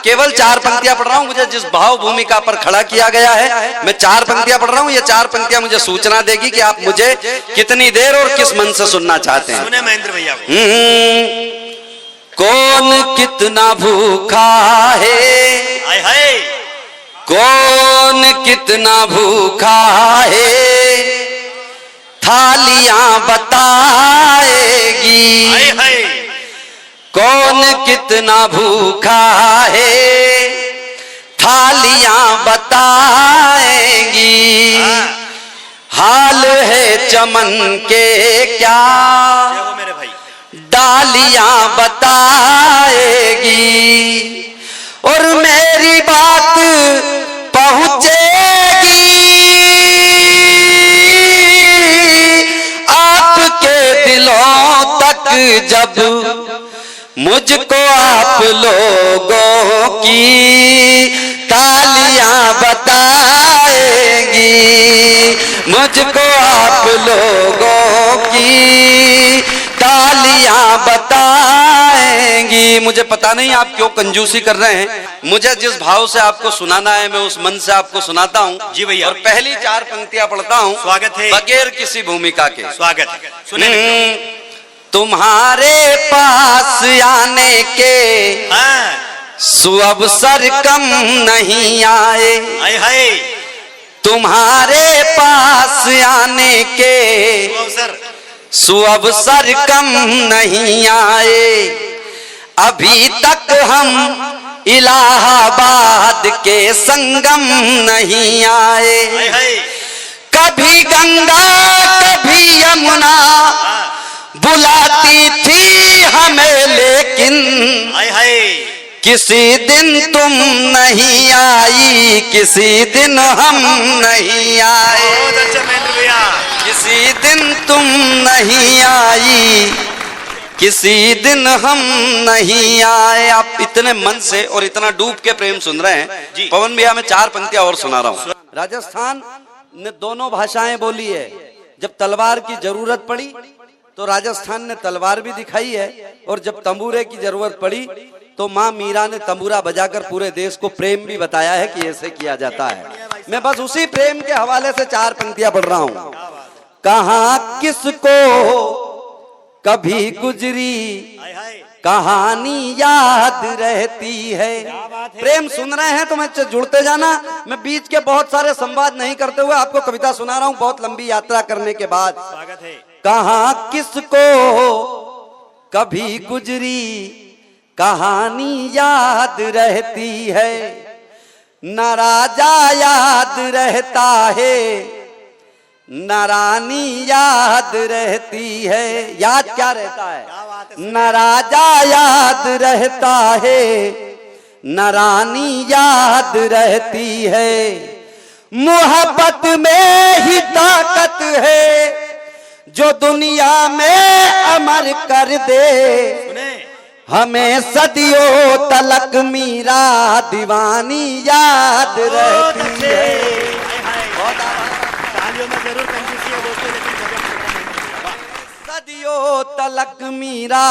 केवल 4 पंक्तियां पढ़ रहा हूं। मुझे जिस भाव भूमिका पर खड़ा किया गया है, मैं 4 पंक्तियां पढ़ रहा हूं। ये 4 पंक्तियां मुझे सूचना देगी कि आप मुझे कितनी देर और किस मन से सुनना चाहते हैं। सुने महेंद्र भैया। कौन कितना भूखा है, हाय हाय, कौन कितना भूखा है, थालियां बताएगी। हाय हाय, कौन कितना भूखा है, थालियां बताएगी। हाल है चमन के क्या, मेरे भाई, डालियां बताएगी। और मेरी बात पहुंचेगी आपके दिलों तक जब मुझको आप लोगों की तालियां बताएंगी। मुझको आप लोगों की तालियां बताएंगी। मुझे पता नहीं आप क्यों कंजूसी कर रहे हैं। मुझे जिस भाव से आपको सुनाना है मैं उस मन से आपको सुनाता हूँ। जी भैया। और पहली 4 पंक्तियां पढ़ता हूँ। स्वागत है। बगैर किसी भूमिका के। स्वागत है। सुने तुम्हारे पास आने के सुअवसर कम नहीं आए। हाय हाय, तुम्हारे पास आने के सुअवसर कम नहीं आए। अभी तक हम इलाहाबाद के संगम नहीं आए। हाय हाय, कभी गंगा कभी यमुना बुलाती थी हमें, लेकिन हाय हाय, किसी दिन तुम नहीं आई, किसी दिन हम नहीं आए। बहुत अच्छा महेंद्र भैया। किसी दिन तुम नहीं आई, किसी दिन हम नहीं आए। आप इतने मन से और इतना डूब के प्रेम सुन रहे हैं। पवन भैया मैं 4 पंक्तियां और सुना रहा हूँ। राजस्थान ने दोनों भाषाएं बोली है। जब तलवार की जरूरत पड़ी तो राजस्थान ने तलवार भी दिखाई है, और जब तंबूरे की जरूरत पड़ी तो माँ मीरा ने तंबूरा बजाकर पूरे देश को प्रेम भी बताया है कि ऐसे किया जाता है। मैं बस उसी प्रेम के हवाले से 4 पंक्तियां पढ़ रहा हूँ। कहाँ किसको कभी गुजरी कहानी याद रहती है। प्रेम सुन रहे हैं तो मैं जुड़ते जाना। मैं बीच के बहुत सारे संवाद नहीं करते हुए आपको कविता सुना रहा हूँ, बहुत लंबी यात्रा करने के बाद। स्वागत है। कहाँ किसको कभी गुजरी कहानी याद रहती है, न राजा याद रहता है न रानी याद रहती है। याद क्या रहता है? न राजा याद रहता है न रानी याद रहती है। मोहब्बत में ही ताकत है जो दुनिया में अमर कर दे। हमें सदियों तलक मीरा दीवानी याद रहती है। सदियों तलक मीरा